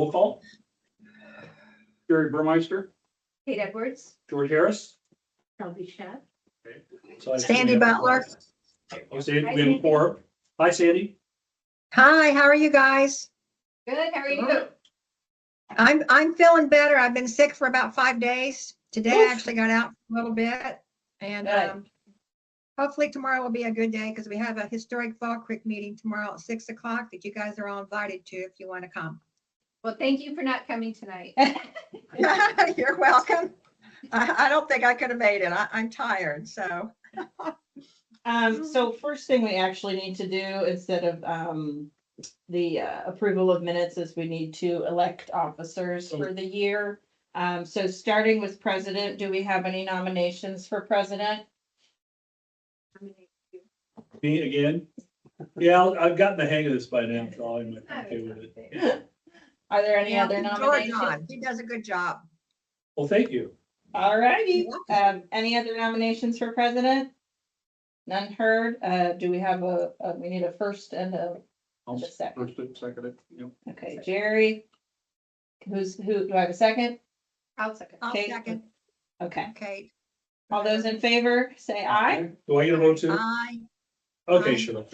roll call. Jerry Burmeister, Kate Edwards. George Harris. Shelby Shed. So I assume Sandy we have a Butler. quorum. Oh, Sandy, we have a quorum. Hi, Sandy. Hi, how are you guys? Good, how are you? I'm feeling better. I've been sick for about 5 days. Today I Oof. actually got out a little bit and Good. hopefully tomorrow will be a good day because we have a historic Fall Creek meeting tomorrow at 6 o'clock that you guys are all invited to if you want to come. Well, thank you for not coming tonight. You're welcome. I don't think I could have made it. I'm tired, so. So first thing we actually need to do instead of, the approval of minutes is we need to elect officers for the year. So starting with president, do we have any nominations for president? Me again. Yeah, I've gotten the hang of this by now, so I'm okay with it. Are there any Yeah, other George on. nominations? He does a good job. Well, thank you. All righty, You're any other nominations for president? None heard. Do we have we need a first and a I'll second. first it, second it, yep. Okay, Jerry. Who, do I have a second? I'll second. I'll Kate? second. Okay, Kate. all those in favor, say aye. Do I get a vote too? Aye. Okay, Aye. sure.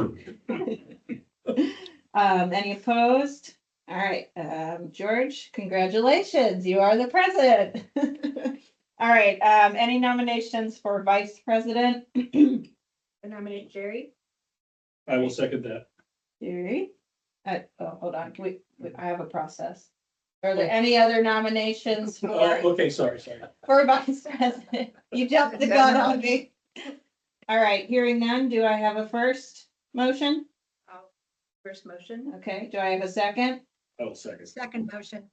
Any opposed? All right, George, congratulations, you are the president. All right, any nominations for vice president? I nominate Jerry. I will second that. Jerry? Hold on, I have a process. Are there any other nominations Oh, for okay, sorry. vice president? You jumped the gun on me. All right, hearing none, do I have a first motion? First motion. Okay, do I have a second? I will second. Second motion.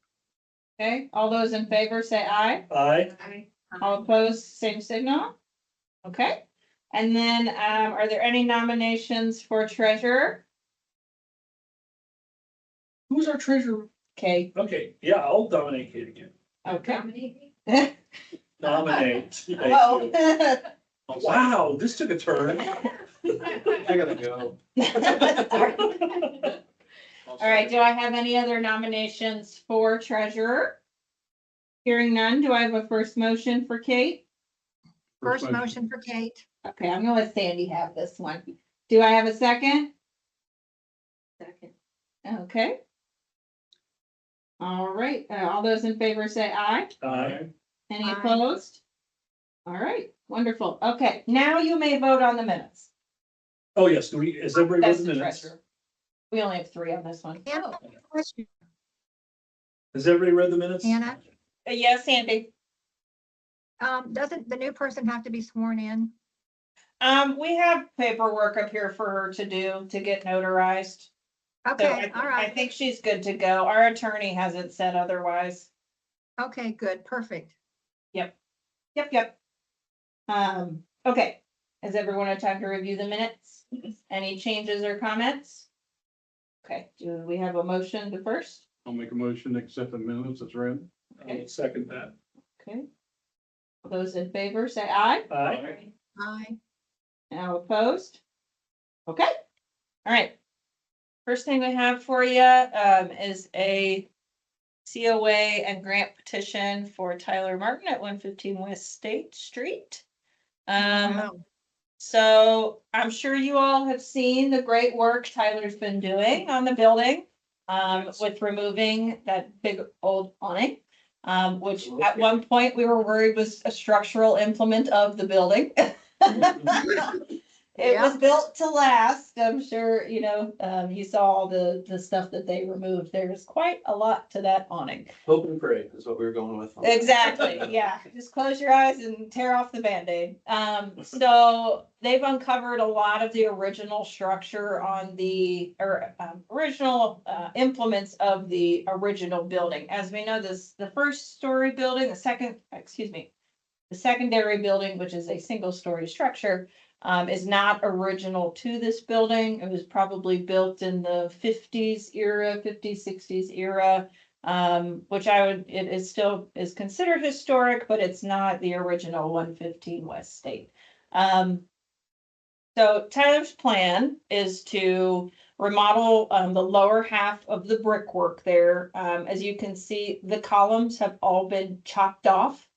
Okay, all those in favor say aye. Aye. Aye. All opposed, same signal. Okay, and then, are there any nominations for treasurer? Who's our treasurer? Okay, Okay, yeah, I'll nominate Kate again. okay. Nominate me. Nominate. Thank Oh. you. Oh, wow, this took a turn. I gotta go. All right, do I have any other nominations for treasurer? Hearing none, do I have a first motion for Kate? First motion for Kate. Okay, I'm gonna let Sandy have this one. Do I have a second? Second. Okay. All right, all those in favor say aye. Aye. Any Aye. opposed? All right, wonderful. Okay, now you may vote on the minutes. Oh, yes, do we, is everybody That's with the the minutes? treasurer. We only have 3 on this one. Hannah, question. Has everybody read the minutes? Hannah, Yes, Sandy. doesn't the new person have to be sworn in? We have paperwork up here for her to do to get notarized. So Okay, all I right. think she's good to go. Our attorney hasn't said otherwise. Okay, good, perfect. Yep. Okay, has everyone had time to review the minutes? Any changes or comments? Okay, do we have a motion to first? I'll make a motion to accept the minutes as read. I will second that. Okay. All those in favor, say aye. Aye. Aye. Now opposed? Okay, all right. First thing we have for you is a COA and grant petition for Tyler Martin at 115 West State Street. Wow. So I'm sure you all have seen the great work Tyler's been doing on the building with removing that big old awning. Which at one point we were worried was a structural implement of the building. It was built to last. I'm sure, you saw all the stuff that they removed. There's quite a lot to that awning. Hope and pray is what we were going with. Exactly, yeah. Just close your eyes and tear off the Band-Aid. So they've uncovered a lot of the original structure on the, original implements of the original building. As we know, the first story building, the secondary building, which is a single story structure, is not original to this building. It was probably built in the 50s, 60s era. Which it is still is considered historic, but it's not the original 115 West State. So Tyler's plan is to remodel the lower half of the brickwork there. As you can see, the columns have all been chopped off.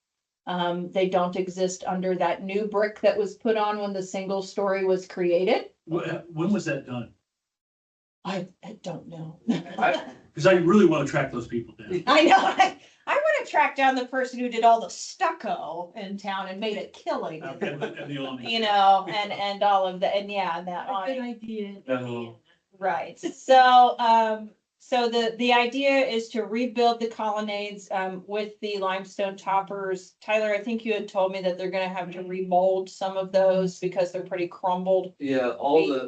They don't exist under that new brick that was put on when the single story was created. When was that done? I don't know. Because I really want to track those people down. I know. I want to track down the person who did all the stucco in town and made a killing. And the awning. You know, and all of the, and yeah, and that Good on, idea. right. So the idea is to rebuild the colonnades, with the limestone toppers. Tyler, I think you had told me that they're gonna have to remold some of those because they're pretty crumbled. Yeah,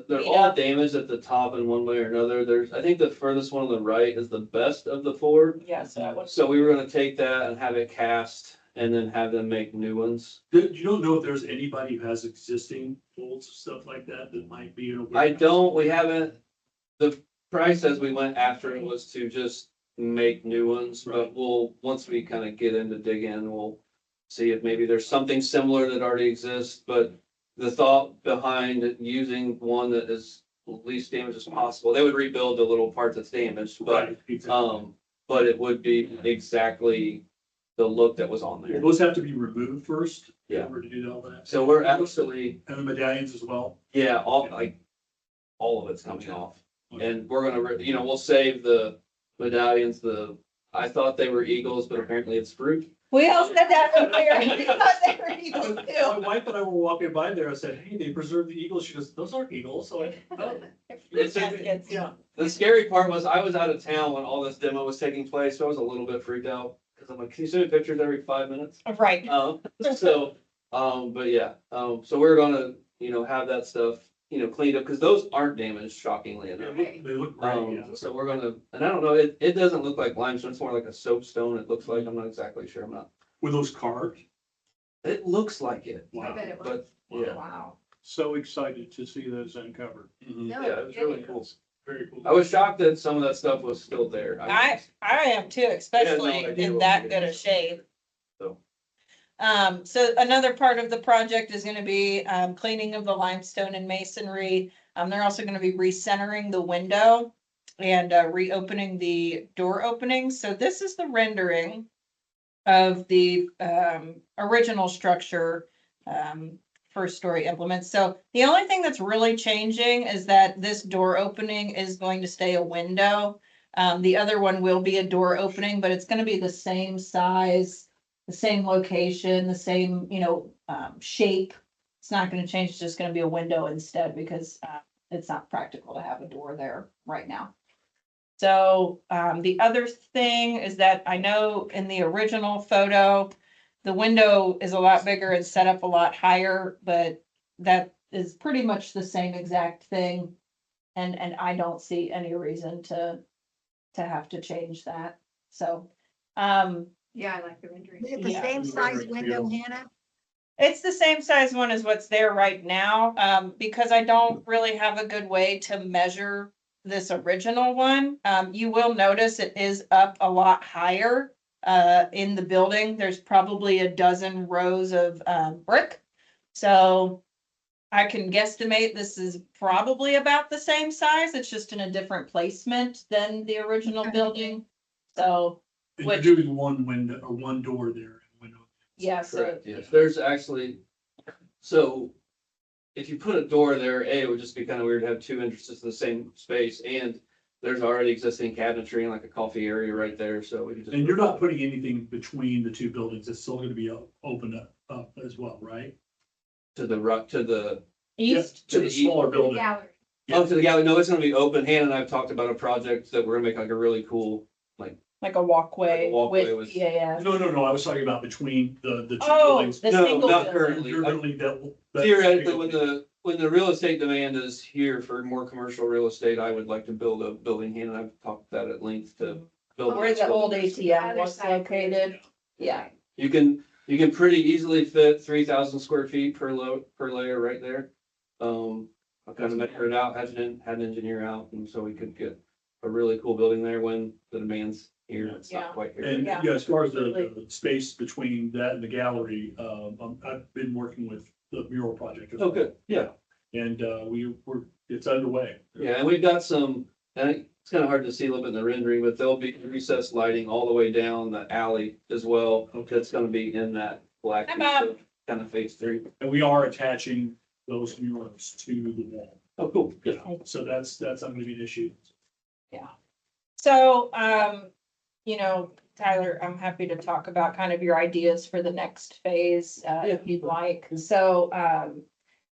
they're Beat all up. damaged at the top in one way or another. I think the furthest one on the right is the best of the four. Yeah, so that was, So we were gonna take that and have it cast and then have them make new ones. You don't know if there's anybody who has existing poles, stuff like that, that might be in a. I don't, we haven't, the price as we went after it was to just make new ones, Right. but once we kind of get into digging, we'll see if maybe there's something similar that already exists, but the thought behind using one that is least damaged as possible, they would rebuild the little part that's damaged, but, Right, exactly. but it would be exactly the look that was on there. Those have to be removed first. In Yeah. order to do all that. So we're actually, And the medallions as well. yeah, all of it's coming off. And we're gonna, we'll save the medallions, I thought they were eagles, but apparently it's fruit. we all said that earlier. We thought they were eagles My too. wife and I were walking by there, I said, hey, they preserved the eagles, she goes, those aren't eagles, so I, oh, Fruit baskets. yeah. The scary part was I was out of town when all this demo was taking place, so I was a little bit freaked out. Cause I'm like, can you send me pictures every 5 minutes? Right. But yeah, so we're gonna, have that stuff, cleaned up, cause those aren't damaged, shockingly enough. They look great, yeah. So we're gonna, and I don't know, it doesn't look like limestone, it's more like a soapstone, it looks like, I'm not exactly sure, Were those carved? it looks like it, I Wow. bet it was. but, yeah. Wow. So excited to see those uncovered. Mhm. No, Yeah, it was really kidding. cool. Very cool. I was shocked that some of that stuff was still there. I am too, especially idea in what that we good did. a shape. So. So another part of the project is gonna be, cleaning of the limestone and masonry. They're also gonna be recentering the window and, reopening the door openings. So this is the rendering of the, original structure, first story implements. So the only thing that's really changing is that this door opening is going to stay a window. The other one will be a door opening, but it's gonna be the same size, the same location, the same, shape. It's not gonna change, it's just gonna be a window instead because, it's not practical to have a door there right now. So, the other thing is that I know in the original photo, the window is a lot bigger and set up a lot higher, but that is pretty much the same exact thing. And I don't see any reason to have to change that. So, Yeah, I like the rendering. Is it the Yeah. same size Very window, cute. Hannah? it's the same size one as what's there right now, because I don't really have a good way to measure this original one. You will notice it is up a lot higher, in the building. There's probably a dozen rows of, brick. So I can guesstimate this is probably about the same size. It's just in a different placement than the original Okay. building. So, And which- you're doing one window or one door there. Window. yeah, so, Correct, yes. There's actually, so if you put a door there, it would just be kind of weird to have two entrances to the same space, and there's already existing cabinetry and like a coffee area right there, so we could just. And you're not putting anything between the two buildings, it's still gonna be opened up as well, right? To the right, to the, east, To the smaller building. Gallery. oh, to the gallery, no, it's gonna be open. Hannah and I have talked about a project that we're gonna make like a really cool, like a walkway Like a walkway with with- EAF. No, I was talking about between the two Oh, buildings. the No, single not building. currently. You're gonna leave that. theoretically, when the real estate demand is here for more commercial real estate, I would like to build a building. Hannah and I've talked that at length to build. Where the old Other ATM was side. located, yeah. You can pretty easily fit 3,000 square feet per layer right there. I've kind of measured it out, had an engineer out, and so we could get a really cool building there when the demand's here. It's Yeah. not quite here. And, Yeah. yeah, as far as Absolutely. the space between that and the gallery, I've been working with the mural project. as well. Oh, good. Yeah. And, it's underway. Yeah, and we've got some, and it's kind of hard to see a little bit in the rendering, but there'll be recessed lighting all the way down the alley as well. Okay. That's gonna be in that black Hi, piece Bob. of kind of phase 3. And we are attaching those murals to the wall. Oh, cool. Yeah, so that's not gonna be an issue. So, you know, Tyler, I'm happy to talk about kind of your ideas for the next phase, if you'd like. So,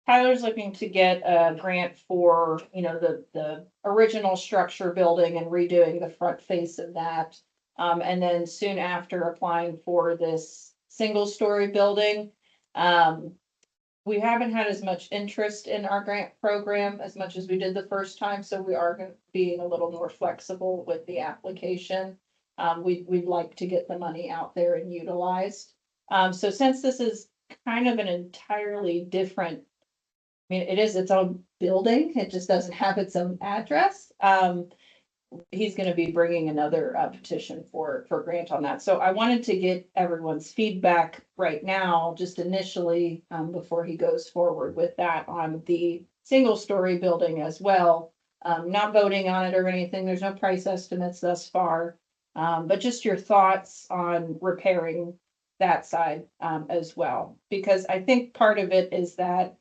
Tyler's looking to get a grant for, you know, the original structure building and redoing the front face of that. And then soon after applying for this single-story building. We haven't had as much interest in our grant program as much as we did the first time, so we are being a little more flexible with the application. We'd like to get the money out there and utilized. So since this is kind of an entirely different, I mean, it is its own building, it just doesn't have its own address. He's gonna be bringing another petition for grant on that. So I wanted to get everyone's feedback right now, just initially, before he goes forward with that on the single-story building as well. Not voting on it or anything, there's no price estimates thus far. But just your thoughts on repairing that side, as well. Because I think part of it is that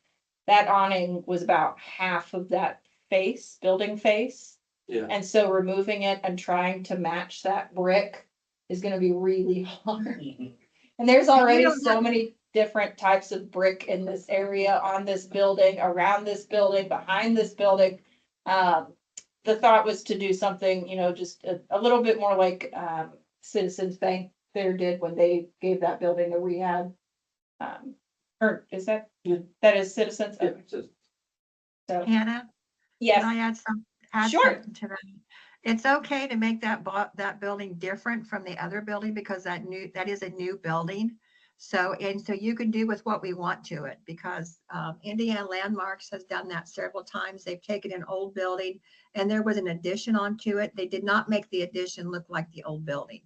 awning was about half of that building face. Yeah. And so removing it and trying to match that brick is gonna be really hard. And there's already don't so have- many different types of brick in this area, on this building, around this building, behind this building. The thought was to do something, you know, just a little bit more like, Citizens Bank there did when they gave that building a rehab. Or is that is Citizens? Yeah, it's just- So, Hannah, can yes, I add Sure. something to that? It's okay to make that building different from the other building because that is a new building. So you can do with what we want to it because Indiana Landmarks has done that several times. They've taken an old building and there was an addition onto it. They did not make the addition look like the old building.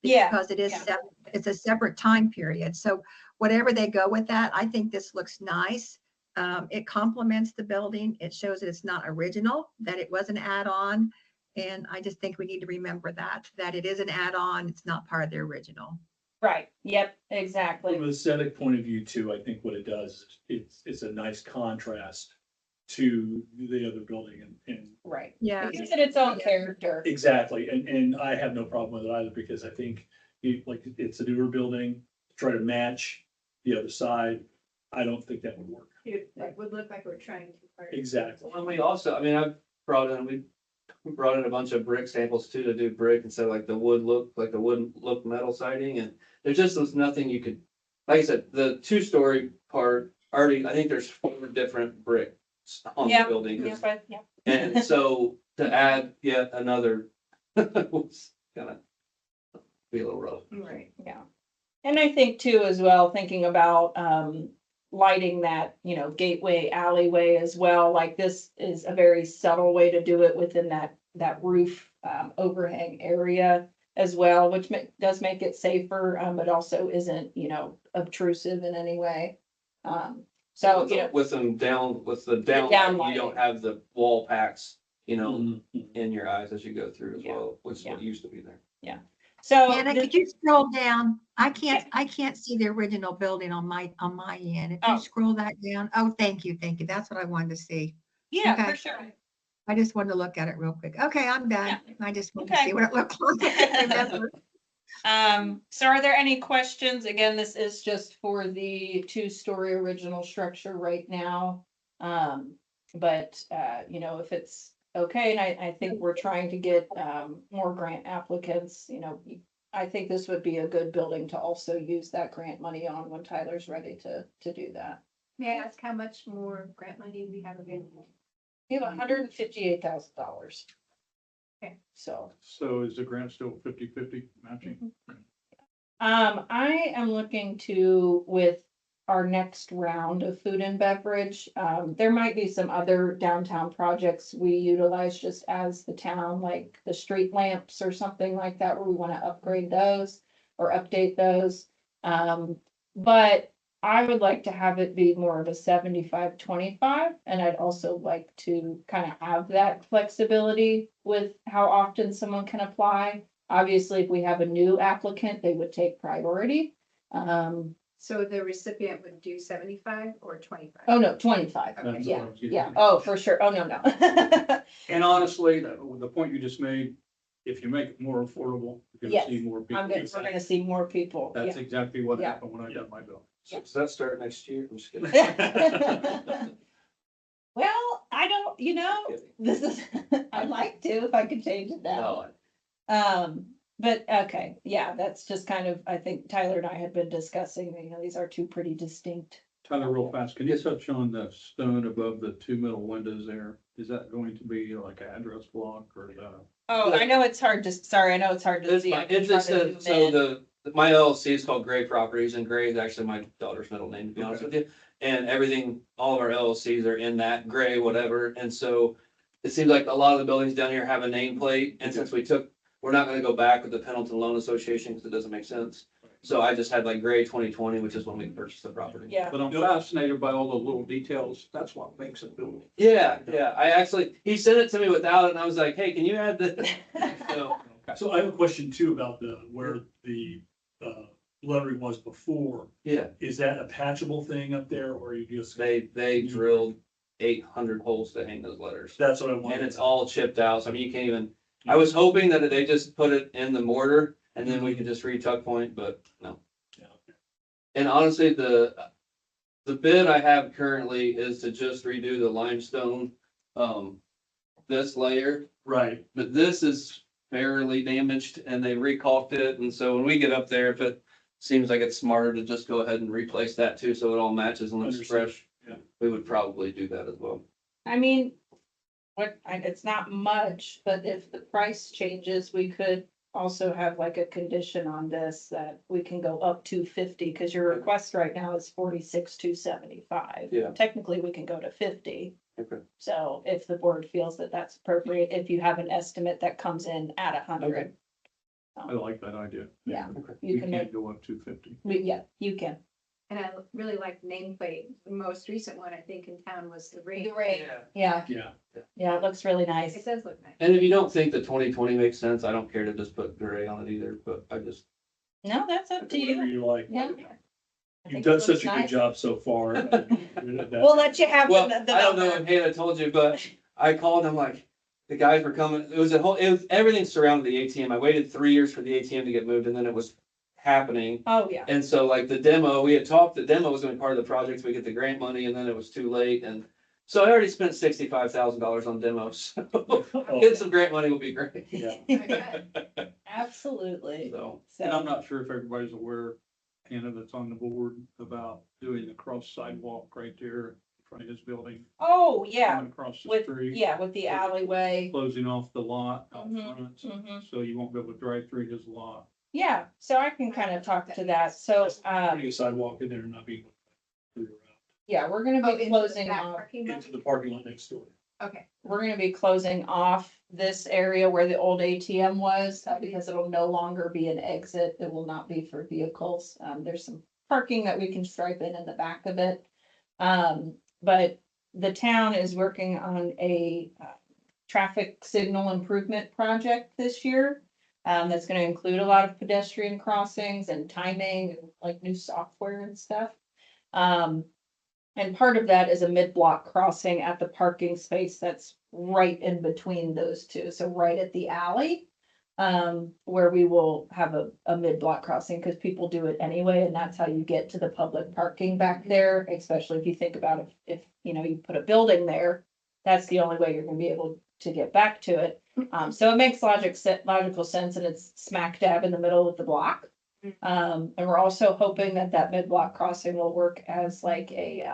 Yeah, Because yeah. it's a separate time period. So whatever they go with that, I think this looks nice. It complements the building. It shows that it's not original, that it was an add-on. And I just think we need to remember that it is an add-on. It's not part of the original. right, yep, exactly. From an aesthetic point of view too, I think what it does, is it's a nice contrast to the other building and Right. Yeah. It gives it its own character. exactly, and I have no problem with it either, because I think it's a newer building, try to match the other side, I don't think that would work. It would look like we're trying to. Exactly. And we also, I mean, we brought in a bunch of brick samples too, to do brick instead of like the wood look metal siding, and there just was nothing you could, like I said, the 2-story part, already, I think there's 4 different bricks on the Yeah, building. Yeah, but, yeah. And so to add yet another was gonna be a little rough. Right. Yeah. And I think too, as well, thinking about, lighting that, you know, gateway alleyway as well, like this is a very subtle way to do it within that roof, overhang area as well, which does make it safer, but also isn't, you know, obtrusive in any way. So, you know, With the down down light, you don't have the wall packs, you know, Mhm. in your eyes as you go through as Yeah. well, which is Yeah. what used to be there. so. Hannah, could you scroll down? I can't see the original building on my end. If Oh. you scroll that down, oh, thank you. That's what I wanted to see. Yeah, Okay. for sure. I just wanted to look at it real quick. Okay, I'm done. I just wanted to Okay. see what it looked like. I couldn't remember. So are there any questions? Again, this is just for the 2-story original structure right now. But, you know, if it's okay, and I think we're trying to get, more grant applicants, you know, I think this would be a good building to also use that grant money on when Tyler's ready to do that. May I ask how much more grant money we have available? We have $158,000. Okay. So. So is the grant still 50/50 matching? I am looking to, with our next round of food and beverage, there might be some other downtown projects we utilize just as the town, like the street lamps or something like that, where we want to upgrade those or update those. But I would like to have it be more of a 75-25, and I'd also like to kind of have that flexibility with how often someone can apply. Obviously, if we have a new applicant, they would take priority. So the recipient would do 75 or 25? Oh, no, 25. Okay. That's what Yeah, I was getting yeah. at. Oh, for sure. Oh, no, no. And honestly, the point you just made, if you make it more affordable, you're Yes, gonna see more people. We're gonna see more people. That's exactly what Yeah. happened when I got my bill. So does that start next year? I'm just kidding. Yeah. Well, I don't, this is, I'd like to, if I could change it now. No, But okay, yeah, that's just kind of, I think Tyler and I had been discussing, these are two pretty distinct. Tyler, real fast, can you touch on the stone above the two middle windows there? Is that going to be like an address block or the? Oh, I know it's hard to, sorry, I know it's hard to It's see. fine. I can It try just to said, zoom so in. my LLC is called Gray Properties, and Gray is actually my daughter's middle name, to be honest with you. And everything, all of our LLCs are in that gray, whatever, and so it seems like a lot of the buildings down here have a nameplate, and since we're not gonna go back with the Pendleton Loan Association, because it doesn't make sense. So I just had like Gray 2020, which is when we purchased the property. Yeah, But I'm fascinated by all the little details. That's what makes it building. Yeah, he sent it to me without it, and I was like, hey, can you add this? So, So I have a question too about where the, lettering was before. yeah, Is that a patchable thing up there or you just? they drilled 800 holes to hang those letters. That's what I wanted. And it's all chipped out, so I mean, you can't even, I was hoping that they just put it in the mortar and then we could just re-tuck point, but no. Yeah. And honestly, the bid I have currently is to just redo the limestone, this layer, Right, but this is fairly damaged and they recalked it, and so when we get up there, if it seems like it's smarter to just go ahead and replace that too, so it all matches and looks Understood. fresh. Yeah. We would probably do that as well. I mean, it's not much, but if the price changes, we could also have like a condition on this that we can go up to 50, because your request right now is 46,275. Yeah. Technically, we can go to 50. Okay. So if the board feels that that's appropriate, if you have an estimate that comes in at 100. Okay. I like that idea. Yeah, Okay. you You can can't make, go up to 50. yeah, you can. And I really like nameplate. The most recent one, I think, in town was the ring. Yeah, yeah. yeah, it looks really It nice. does look nice. And if you don't think the 2020 makes sense, I don't care to just put gray on it either, but I just, No, that's up to Whatever you. you like. Yeah. I You've think done it such looks a good nice. job so far. We'll let you have well, the I don't know if Hannah told you, but I called them like, the guys were coming, it was everything surrounded the ATM. I waited 3 years for the ATM to get moved and then it was happening. Oh, yeah. And so like the demo, we had talked, the demo was gonna be part of the project, so we get the grant money and then it was too late. And so I already spent $65,000 on demos. So getting some grant money will be great. Yeah. Absolutely. So, And I'm So, not sure if everybody's aware, Hannah, that's on the board, about doing the cross sidewalk right there in front of his building. oh, yeah, Going across the with, street. yeah, with the alleyway. Closing off the lot out Mhm, front, mhm. so you won't be able to drive through his lot. Yeah, so I can kind of talk to that. So, Putting a sidewalk in there and not being yeah, we're gonna Oh, be into the closing back off, parking lot? into the parking lot next door. Okay. we're gonna be closing off this area where the old ATM was, because it'll no longer be an exit. It will not be for vehicles. There's some parking that we can stripe in the back of it. But the town is working on a traffic signal improvement project this year. That's gonna include a lot of pedestrian crossings and timing and like new software and stuff. And part of that is a mid-block crossing at the parking space that's right in between those two, so right at the alley. Where we will have a mid-block crossing, because people do it anyway, and that's how you get to the public parking back there, especially if you think about if you put a building there. That's the only way you're gonna be able to get back to it. So it makes logical sense, and it's smack dab in the middle of the block. And we're also hoping that that mid-block crossing will work as like a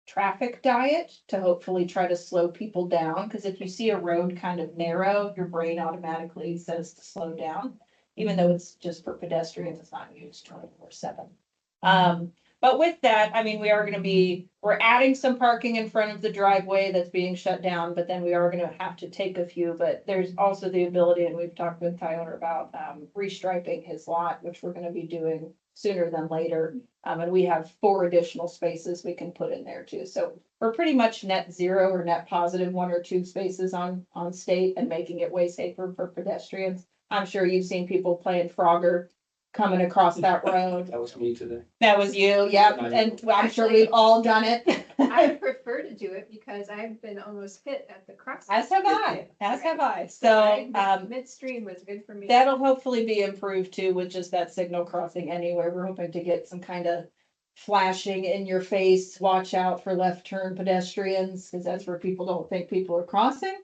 traffic diet to hopefully try to slow people down. Because if you see a road kind of narrow, your brain automatically says to slow down, even though it's just for pedestrians, it's not used 24/7. But with that, I mean, we're adding some parking in front of the driveway that's being shut down, but then we are gonna have to take a few, but there's also the ability, and we've talked with Tyler about restriping his lot, which we're gonna be doing sooner than later. And we have 4 additional spaces we can put in there too. So we're pretty much net zero or net positive 1 or 2 spaces on state and making it way safer for pedestrians. I'm sure you've seen people playing Frogger coming across that road. That was me today. That was you, yep, and I'm sure we've all done it. I prefer to do it because I've been almost hit at the crossing. As have I, as have I. So, Midstream was good for me. that'll hopefully be improved too with just that signal crossing anywhere. We're hoping to get some kind of flashing in your face, watch out for left turn pedestrians, because that's where people don't think people are crossing.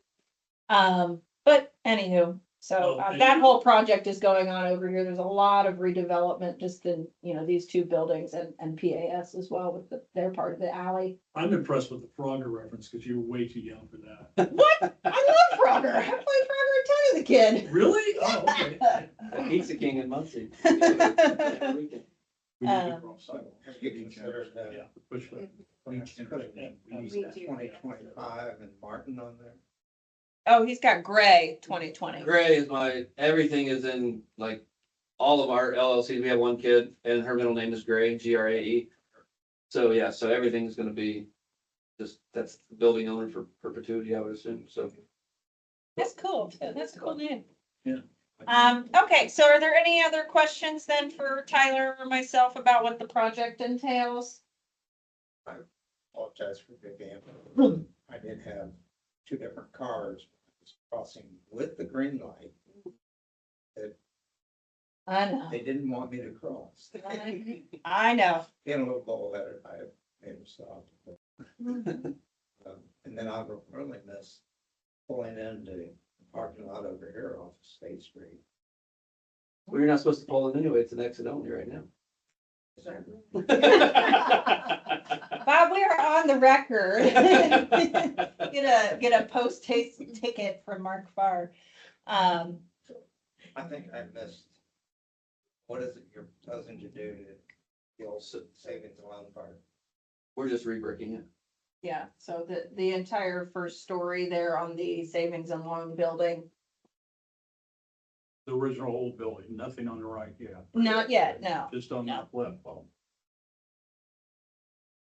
But anywho, so Oh, that whole project is going on over here. There's a lot of redevelopment just in, these 2 buildings and PAS as well with their part of the alley. I'm impressed with the Frogger reference because you're way too young for that. What? I love Frogger. I played Frogger a ton as a kid. Really? Oh, okay. At Pizza King in Muncie. We need to Um, cross sidewalks. Have you considered, Yeah. Push that. we should put We do. 2025 and Martin on there? Oh, he's got gray 2020. Gray is everything is in like all of our LLCs. We have 1 kid and her middle name is Gray, Grae. So yeah, so everything's gonna be that's the building owner for perpetuity, I would assume, so. That's cool. That's a cool name. Yeah. Okay, so are there any other questions then for Tyler or myself about what the project entails? Apologize for Vivian. I did have 2 different cars crossing with the green light. I know. They didn't want me to cross. I know. Being a little bullheaded, I made them stop. And then I would really miss pulling into the parking lot over here off State Street. Well, you're not supposed to pull in anyway. It's an exit only right now. Bob, we are on the record. Get a post haste ticket from Mark Farr. I think I missed, what is it you're proposing to do to the old savings and loan part? We're just rebricking it. Yeah, so the entire first story there on the savings and loan building, The original old building, nothing on the right yet. not yet, no. Just on No. the left. Well,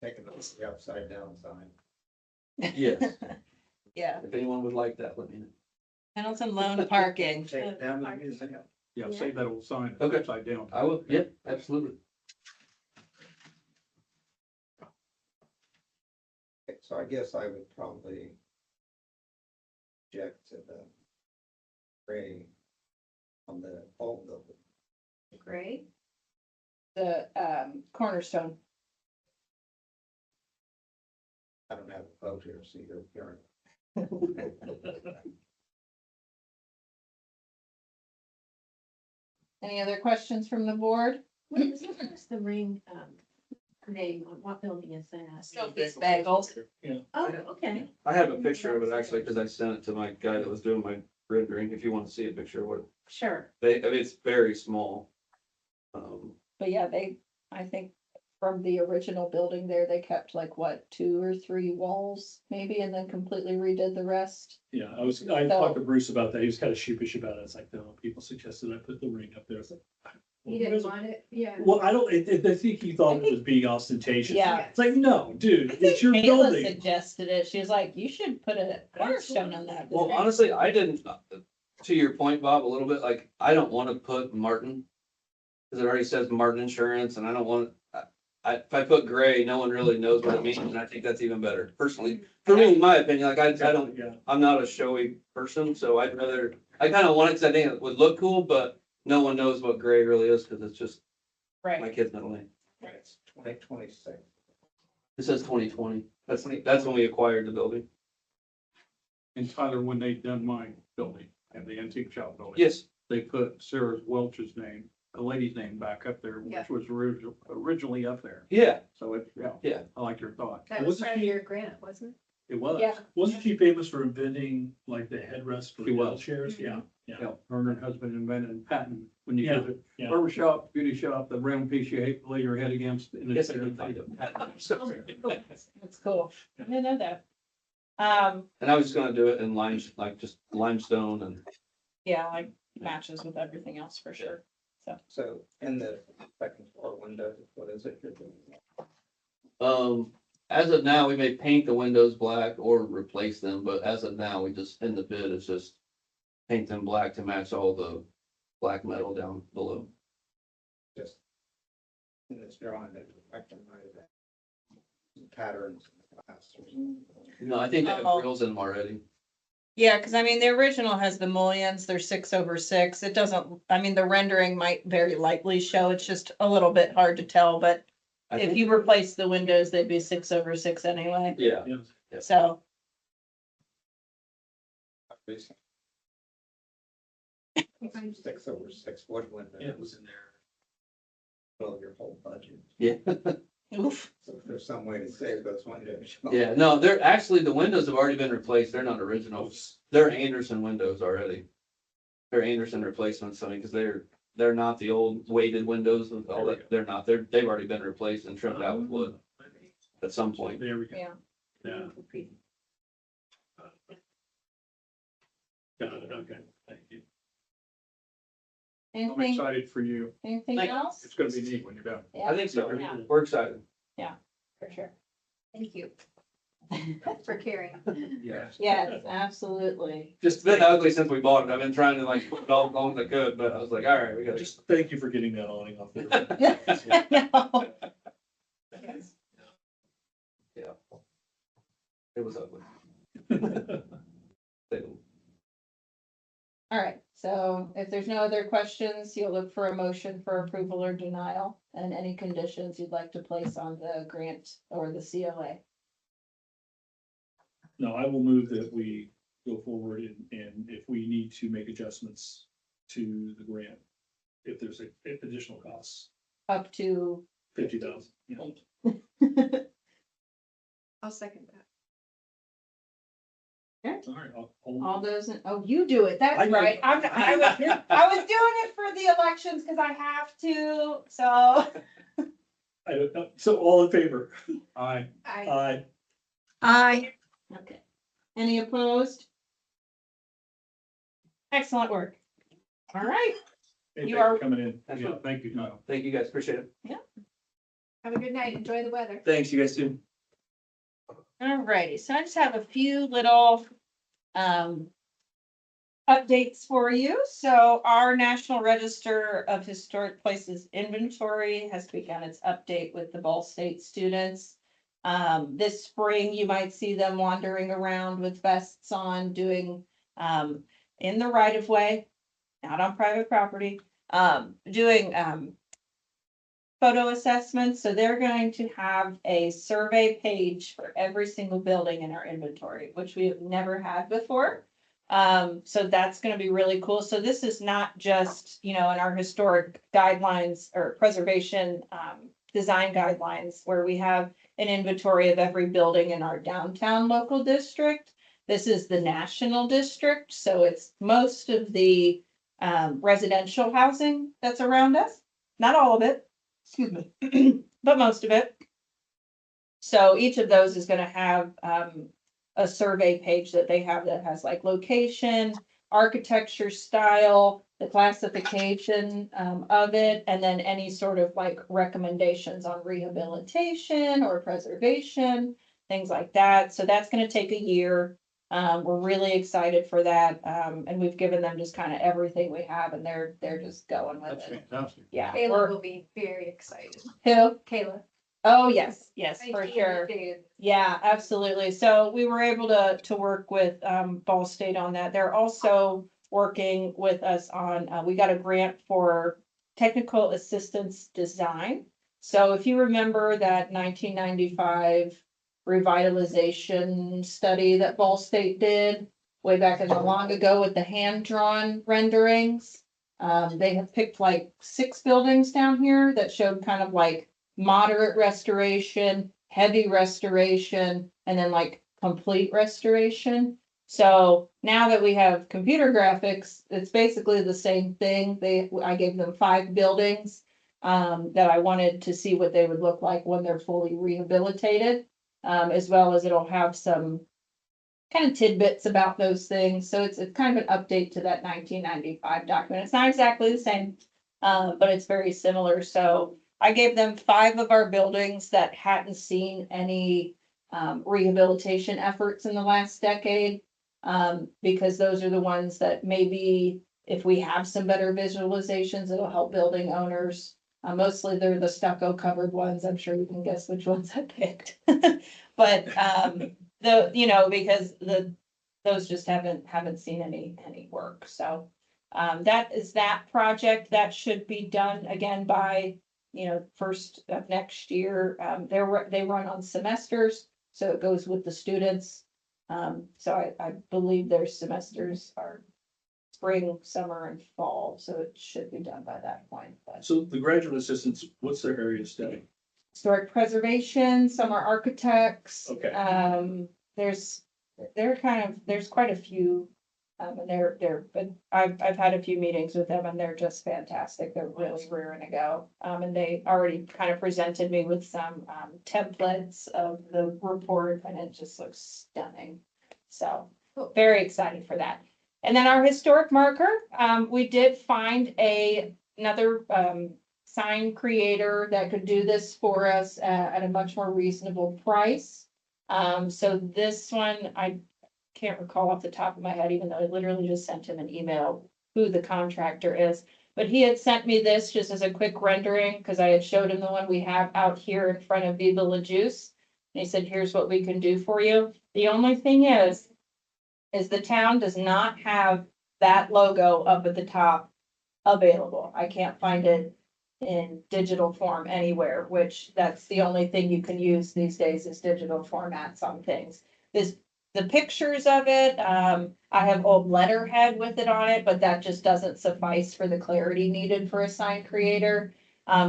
Taking the upside down sign. Yes. Yeah, If anyone would like that, let me know. Pendleton Loan Parking. Take it down to the museum. yeah, save that old sign Okay. upside down. I will, yeah, absolutely. So I guess I would probably object to the gray on the old building. Great. The Cornerstone. I don't have a vote here, so you're hearing. Any other questions from the board? What is the ring, name, on what building is that? Sophie's Bagels. Oh, okay. I have a picture of it actually, because I sent it to my guy that was doing my rendering, if you want to see a picture of what, Sure. I mean, it's very small. But yeah, I think from the original building there, they kept like what, 2 or 3 walls maybe, and then completely redid the rest. Yeah, I talked to Bruce about that. He was kind of sheepish about it. It's like, no, people suggested I put the ring up there. It's like, You didn't want it, yeah. well, I don't, I think he thought it was being ostentatious. Yeah. It's like, no, dude, I it's think your Kayla building. suggested it. She was like, you should put a cornerstone on that. Well, building." honestly, I didn't, to your point, Bob, a little bit, like, I don't want to put Martin. Because it already says Martin Insurance, and I don't want, if I put gray, no one really knows what it means, and I think that's even better, personally. For me, in my opinion, like, I don't, Yeah, I'm not a showy person, so I kind of want it, because I think it would look cool, but no one knows what gray really is, because it's just my Right. kid's middle name. It's 2026. It says 2020. That's when we acquired the building. And Tyler, when they done my building and the antique shop building. Yes, They put Sarah Welch's name, a lady's name back up there, Yeah. which was originally up there. yeah, So it, yeah. Yeah. I like your thought. That was part of your grant, wasn't It was. Yeah. wasn't she famous for inventing like the headrest for She was. wheelchairs? Yeah, Yeah, her and her husband invented patent when you Yeah, go to yeah. barber shop, beauty shop, the round piece you hate, lay your head against. And yes, it's I can find it. That's cool. I didn't know that. And I was just gonna do it in just limestone and Yeah, like matches with everything else for sure. So in the second floor windows, what is it you're doing? As of now, we may paint the windows black or replace them, but as of now, we just, in the bid, it's just paint them black to match all the black metal down below. Just in this drawing that recognize that patterns in the glass or something. No, I think they have Oh. grills in them already. Yeah, because I mean, the original has the mullions, they're 6/6. It doesn't, I mean, the rendering might very likely show, it's just a little bit hard to tell, but I if think- you replace the windows, they'd be 6/6 anyway, Yeah, Yeah. so. 6/6 wood windows. Yeah, it was in there. Fill your whole budget. yeah, Oof. So if there's some way to save those windows. yeah. No, they're actually, the windows have already been replaced. They're not originals. They're Anderson windows already. They're Anderson replacements, I mean, because they're not the old weighted windows and all that. They're not. They've already been replaced and trimmed out with wood at some point. There we go. Yeah. Yeah. Got it, okay, thank you. I'm Anything, excited for you. anything Thank- else? It's gonna be neat when you're done. I think so. Yeah. We're excited. For sure. Thank you for caring. Yes. Yes, absolutely. Just been ugly since we bought it. I've been trying to like put it all as long as I could, but I was like, all right, we gotta just. Just thank you for getting that awning off there. Yeah. It was ugly. All right, so if there's no other questions, you'll look for a motion for approval or denial and any conditions you'd like to place on the grant or the COA. No, I will move that we go forward and if we need to make adjustments to the grant, if there's additional costs, Up to, 50,000. Yeah. I'll second that. All right, all those, oh, you do it, that's I know. right. I was doing it for the elections because I have to, so. I don't know. So all in favor? Aye. I, Aye. Okay. Any opposed? Excellent work. All right, Hey, You thanks for are- coming in. That's Yeah. what, thank you, Kyle. Thank you guys. Appreciate it. have a good night. Enjoy the weather. Thanks, you guys too. all righty, so I just have a few little updates for you. So our National Register of Historic Places inventory has begun its update with the Ball State students. This spring, you might see them wandering around with vests on, doing in the right of way, not on private property, doing photo assessments. So they're going to have a survey page for every single building in our inventory, which we have never had before. So that's gonna be really cool. So this is not just, in our historic guidelines or preservation, design guidelines where we have an inventory of every building in our downtown local district. This is the national district, so it's most of the, residential housing that's around us. Not all of it, excuse me, but most of it. So each of those is gonna have, a survey page that they have that has like location, architecture style, the classification of it, and then any sort of like recommendations on rehabilitation or preservation, things like that. So that's gonna take a year. We're really excited for that. And we've given them just kind of everything we have and they're just going with That's it. fantastic. Yeah. Kayla we're- will be very excited. Who? Kayla. Oh, yes, yes, I for see sure. you. Yeah, absolutely. So we were able to work with Ball State on that. They're also working with us on, we got a grant for technical assistance design. So if you remember that 1995 revitalization study that Ball State did way back in the long ago with the hand-drawn renderings, they have picked like 6 buildings down here that showed kind of like moderate restoration, heavy restoration, and then like complete restoration. So now that we have computer graphics, it's basically the same thing. I gave them 5 buildings that I wanted to see what they would look like when they're fully rehabilitated, as well as it'll have some kind of tidbits about those things. So it's kind of an update to that 1995 document. It's not exactly the same, but it's very similar. So I gave them 5 of our buildings that hadn't seen any rehabilitation efforts in the last decade. Because those are the ones that maybe if we have some better visualizations, it'll help building owners. Mostly they're the stucco covered ones. I'm sure you can guess which ones I picked. But because those just haven't seen any work. So that is that project that should be done again by, first of next year. They run on semesters, so it goes with the students. So I believe their semesters are spring, summer, and fall, so it should be done by that point. But So the graduate assistants, what's their area of study? historic preservation, some are architects. Okay. There's quite a few. And but I've had a few meetings with them and they're just fantastic. They're really raring to go. And they already kind of presented me with some, templates of the report and it just looks stunning. So very excited for that. And then our historic marker, we did find another sign creator that could do this for us at a much more reasonable price. So this one, I can't recall off the top of my head, even though I literally just sent him an email who the contractor is. But he had sent me this just as a quick rendering because I had showed him the one we have out here in front of Viva La Juice. And he said, here's what we can do for you. The only thing is the town does not have that logo up at the top available. I can't find it in digital form anywhere, which that's the only thing you can use these days is digital formats on things. The pictures of it, I have old letterhead with it on it, but that just doesn't suffice for the clarity needed for a sign creator.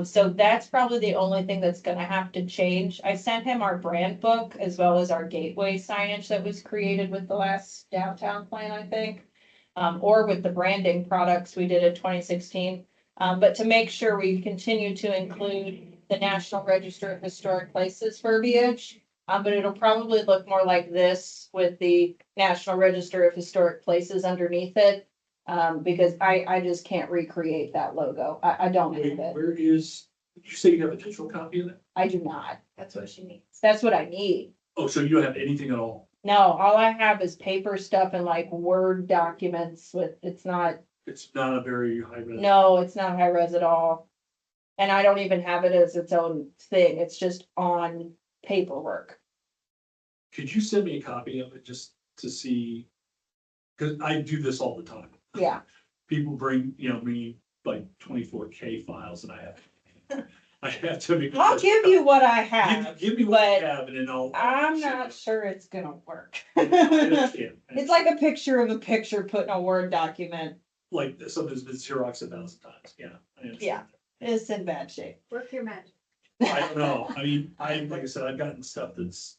So that's probably the only thing that's gonna have to change. I sent him our brand book as well as our gateway signage that was created with the last downtown plan, I think. Or with the branding products we did in 2016. But to make sure we continue to include the National Register of Historic Places verbiage. But it'll probably look more like this with the National Register of Historic Places underneath it. Because I just can't recreate that logo. I don't have Wait, it. where is, did you say you have a digital copy of that? I do not. That's what she needs. That's what I need. Oh, so you don't have anything at all? No, all I have is paper stuff and like Word documents with, it's not, It's not a very high res. no, it's not high res at all. And I don't even have it as its own thing. It's just on paperwork. Could you send me a copy of it just to see? Cause I do this all the time. Yeah. People bring, me like 24K files and I have to. Make I'll give you what I have. Give me what but you have and then I'll. I'm not sure it's gonna work. I understand. It's like a picture of a picture put in a Word document. Like something's been Xeroxed 1,000 times, yeah. I understand. Yeah. It's in bad shape. Work your magic. I don't know, I mean, like I said, I've gotten stuff that's,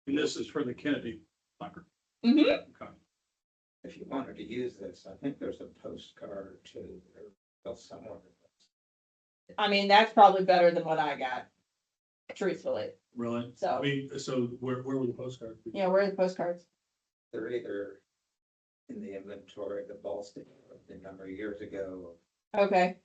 And this is for the Kennedy bunker. Mhm. Okay. If you wanted to use this, I think there's a postcard too, or somewhere. I mean, that's probably better than what I got, truthfully. really, So. I mean, so where were the postcards? Yeah, where are the postcards? They're either in the inventory, the Ballston, a number of years ago. Okay.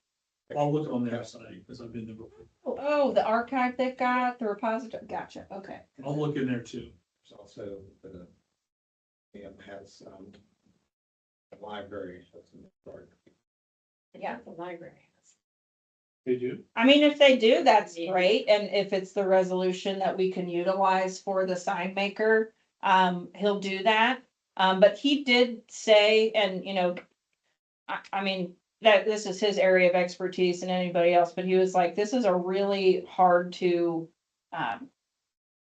I'll look on their site, because I've been there before. Oh, the archive they've got, the repository, gotcha, okay. I'll look in there too. There's also the, has, the library. has some art. Yeah. The library has. They do? I mean, if they do, that's great, and if it's the resolution that we can utilize for the sign maker, he'll do that. But he did say, and I mean, that this is his area of expertise and anybody else, but he was like, this is a really hard to,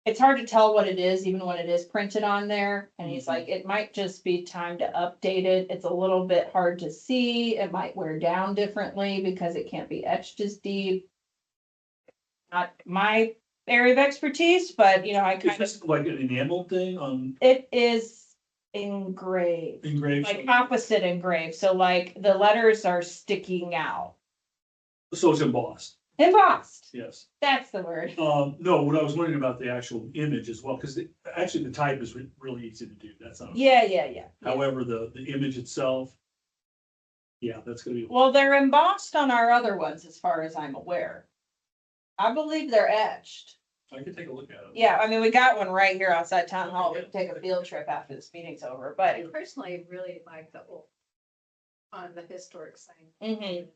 it's hard to tell what it is, even when it is printed on there. And he's like, it might just be time to update it. It's a little bit hard to see. It might wear down differently because it can't be etched as deep. Not my area of expertise, but I Is kind of, this like an enamel thing on it is engraved, engraved? like opposite engraved. So like the letters are sticking out. So it's embossed, Embossed, yes. that's the word. No, what I was wondering about the actual image as well, because actually the type is really easy to do, that's not. Yeah. However, the image itself, Yeah, that's gonna be, Well, they're embossed on our other ones, as far as I'm aware. I believe they're etched. I could take a look at it. Yeah, I mean, we got one right here outside town hall. We can take a field trip after this meeting's over, but. I personally really like the old on the historic sign. Mhm.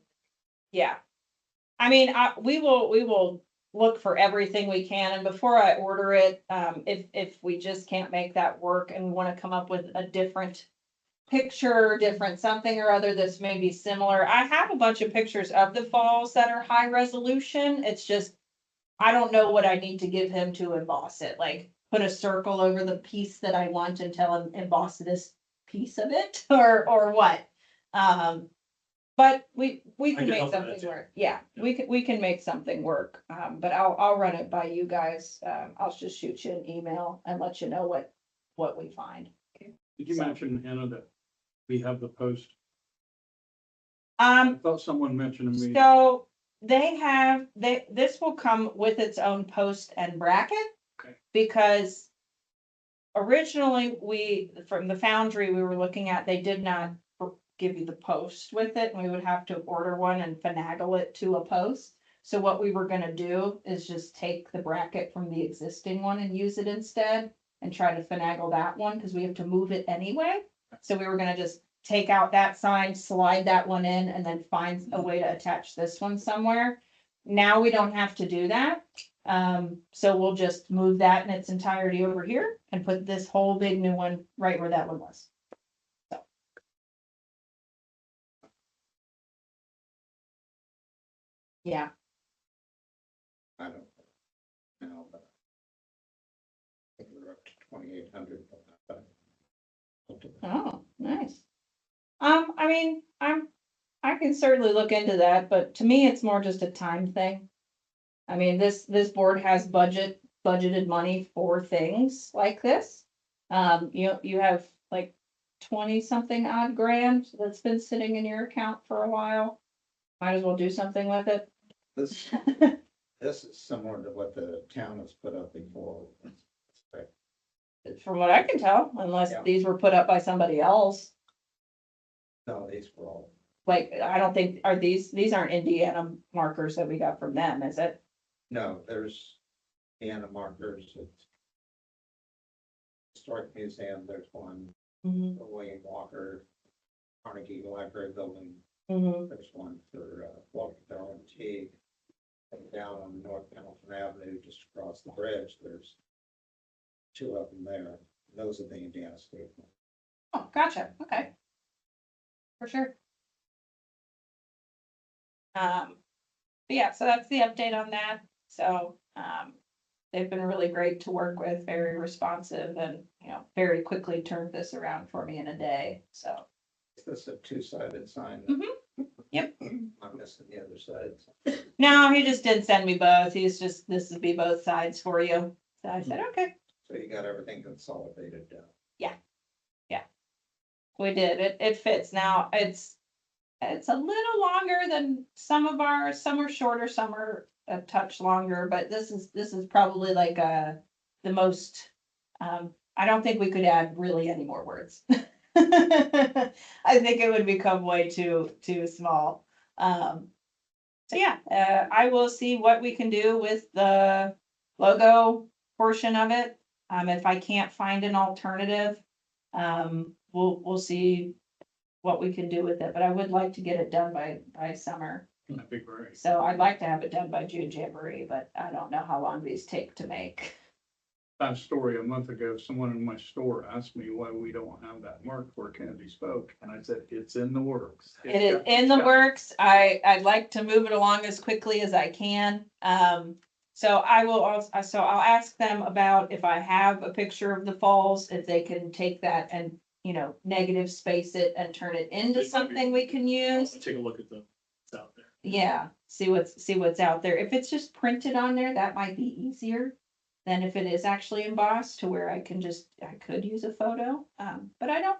Yeah. I mean, we will look for everything we can, and before I order it, if we just can't make that work and we wanna come up with a different picture, different something or other that's maybe similar, I have a bunch of pictures of the falls that are high resolution, it's just, I don't know what I need to give him to emboss it, like, put a circle over the piece that I want and tell him emboss this piece of it, or what? But we I can can make help with that something too. work. Yeah, Yeah. we can make something work. But I'll run it by you guys. I'll just shoot you an email and let you know what we find. Did you So- mention, Hannah, that we have the post? I thought someone mentioned to me. So this will come with its own post and bracket. Okay. Because originally from the foundry we were looking at, they did not give you the post with it, and we would have to order one and finagle it to a post. So what we were gonna do is just take the bracket from the existing one and use it instead, and try to finagle that one, because we have to move it anyway. So we were gonna just take out that sign, slide that one in, and then find a way to attach this one somewhere. Now we don't have to do that. So we'll just move that in its entirety over here and put this whole big new one right where that one was. Yeah, I don't know, but I think we're up to 2,800. oh, nice. I mean, I can certainly look into that, but to me, it's more just a time thing. I mean, this board has budgeted money for things like this. You have like 20-something odd grand that's been sitting in your account for a while. Might as well do something with it. This is similar to what the town has put up before. From what I can tell, unless Yeah. these were put up by somebody else. No, these were all, Like, I don't think, these aren't Indiana markers that we got from them, is it? no, there's Indiana markers at Historic Museum, there's one Mm-hmm. for William Walker, Carnegie Library Building, Mm-hmm. there's one for Walker Bell and Teague. And down on North Pendleton Avenue, just across the bridge, there's two of them there. Those are the Indiana State ones. Oh, gotcha, okay. For sure. But yeah, so that's the update on that. So, they've been really great to work with, very responsive and, very quickly turned this around for me in a day, so. Is this a two-sided sign? Yep. I'm missing the other side. No, he just did send me both. This would be both sides for you. So I said, okay, So you got everything consolidated down. we did. It fits now. It's a little longer than some are shorter, some are a touch longer, but this is probably like the most, I don't think we could add really any more words. I think it would become way too small. So yeah, I will see what we can do with the logo portion of it. If I can't find an alternative, we'll see what we can do with it, but I would like to get it done by summer. That'd be great. So I'd like to have it done by June Jamboree, but I don't know how long these take to make. That story a month ago, someone in my store asked me why we don't have that marked where Kennedy spoke, and I said, it's in the works. It is in the works. I'd like to move it along as quickly as I can. So I'll ask them about if I have a picture of the falls, if they can take that and, negative space it and turn it into something we can use. Take a look at what's out there. Yeah, see what's out there. If it's just printed on there, that might be easier than if it is actually embossed to where I could use a photo. But I don't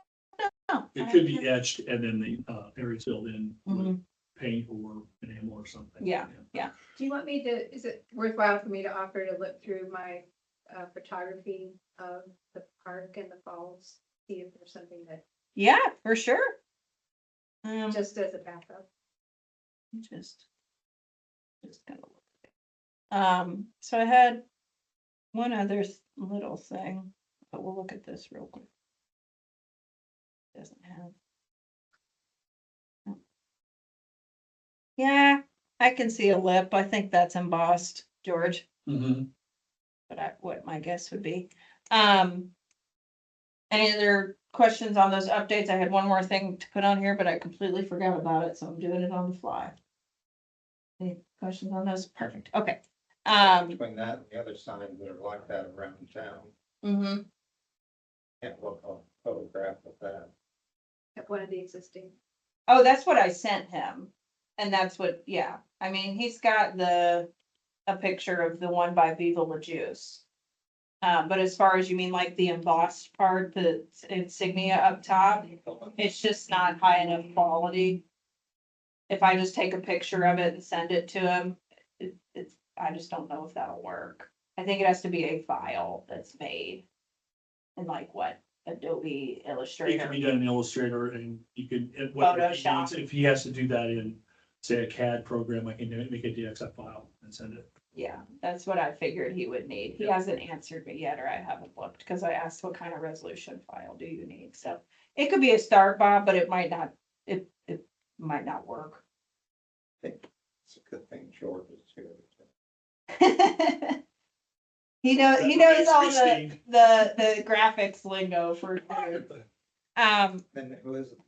know. It could be etched and then the areas filled in with Mhm. paint or enamel or something. Yeah. Do you want me to, is it worthwhile for me to offer to look through my photography of the park and the falls? See if there's something that, Yeah, for sure. just as a backup. Just gonna look. So I had one other little thing, but we'll look at this real quick. Doesn't have. Yeah, I can see a lip. I think that's embossed, George, Mhm. but what my guess would be. Any other questions on those updates? I had one more thing to put on here, but I completely forgot about it, so I'm doing it on the fly. Any questions on those? Perfect, okay. Between that and the other signs that are like that around town, Mhm. can't look on a photograph of that. At one of the existing. Oh, that's what I sent him. And that's what, yeah, I mean, he's got a picture of the one by Viva La Juice. But as far as you mean like the embossed part, the insignia up top, it's just not high enough quality. If I just take a picture of it and send it to him, I just don't know if that'll work. I think it has to be a file that's made. In like what, Adobe It can Illustrator. be done in Illustrator and you could, whatever he Photoshop. needs, if he has to do that in, say, a CAD program, I can make a DXF file and send it. Yeah, that's what I figured he would need. He Yeah. hasn't answered me yet, or I haven't looked, because I asked what kind of resolution file do you need, so. It could be a start, Bob, but it might not, it might not work. It's a good thing George is here. He knows all the graphics lingo for sure. Then who is it?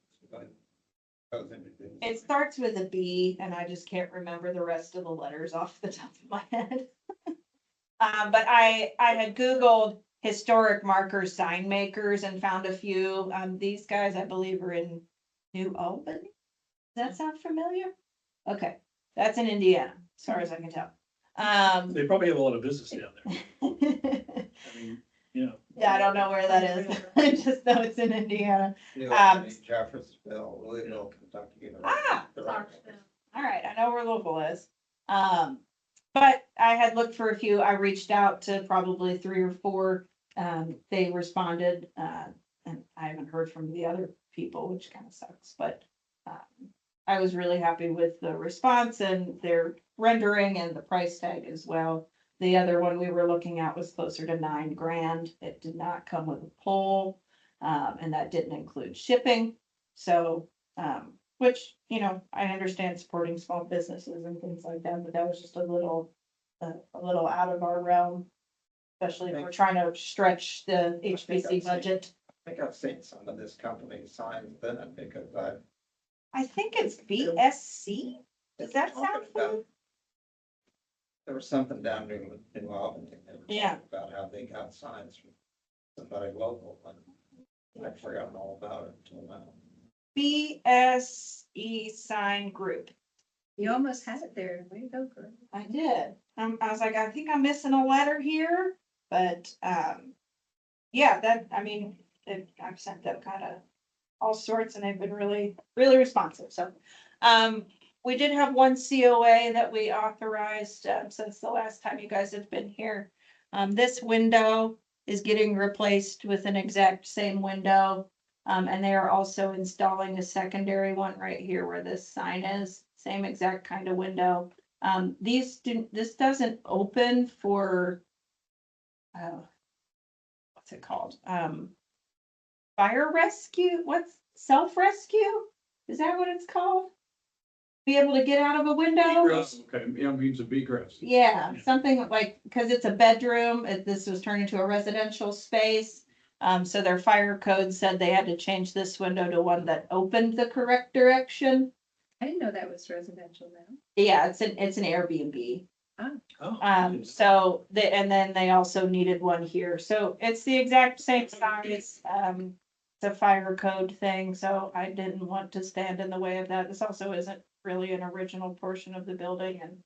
Goes into this. It starts with a B, and I just can't remember the rest of the letters off the top of my head. But I had Googled historic marker sign makers and found a few. These guys, I believe, are in New Albany. Does that sound familiar? Okay, that's in Indiana, as far as I can tell. They probably have a lot of business down there. I mean, you know, Yeah, I don't know where that is. I just know it's in Indiana. New Albany, Jeffersonville, Louisville, Kentucky. Ah, They're all- All right, I know where local is. But I had looked for a few. I reached out to probably 3 or 4. They responded, and I haven't heard from the other people, which kind of sucks, but I was really happy with the response and their rendering and the price tag as well. The other one we were looking at was closer to $9,000. It did not come with a pole, and that didn't include shipping. So, which, I understand supporting small businesses and things like that, but that was just a little out of our realm. Especially if we're trying to stretch the HPC budget. I think I've seen some of this company's signs then, because I think it's BSC. Does that sound familiar? there was something down in Albany. They were talking Yeah. about how they got signs from somebody local, and I'd forgotten all about it until now. BSE sign group. You almost had it there. Way to go, girl. I did. I was like, I think I'm missing a letter here, but, yeah, I've sent them kind of all sorts and they've been really, really responsive. So, we did have one COA that we authorized, since the last time you guys have been here. This window is getting replaced with an exact same window. And they are also installing a secondary one right here where this sign is, same exact kind of window. This doesn't open for, what's it called? Fire rescue, self-rescue? Is that what it's called? Be able to get out of a window? Egress, okay, yeah, means of egress. Yeah, something like, because it's a bedroom, this was turned into a residential space. So their fire code said they had to change this window to one that opened the correct direction. I didn't know that was residential now. Yeah, it's an Airbnb. oh. And then they also needed one here. So it's the exact same size. It's a fire code thing, so I didn't want to stand in the way of that. This also isn't really an original portion of the building, and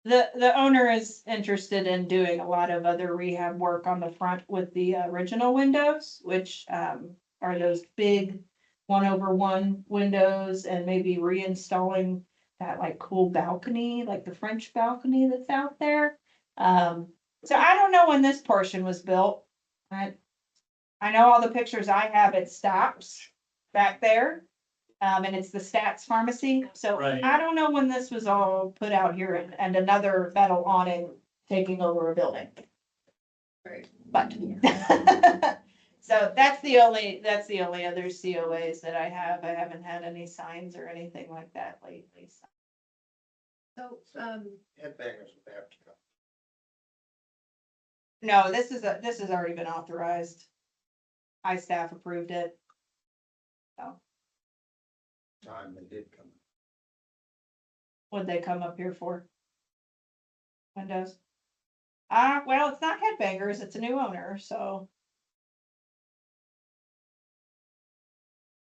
the owner is interested in doing a lot of other rehab work on the front with the original windows, which are those big 1/1 windows, and maybe reinstalling that like cool balcony, like the French balcony that's out there. So I don't know when this portion was built. I know all the pictures I have, it stops back there. And it's the Stats Pharmacy. So Right. I don't know when this was all put out here and another metal awning taking over a building. Right. But. So that's the only other COAs that I have. I haven't had any signs or anything like that lately. So. So, Headbangers would have to come. No, this has already been authorized. Staff approved it. Time they did come. What'd they come up here for? Windows? Well, it's not Headbangers, it's a new owner, so.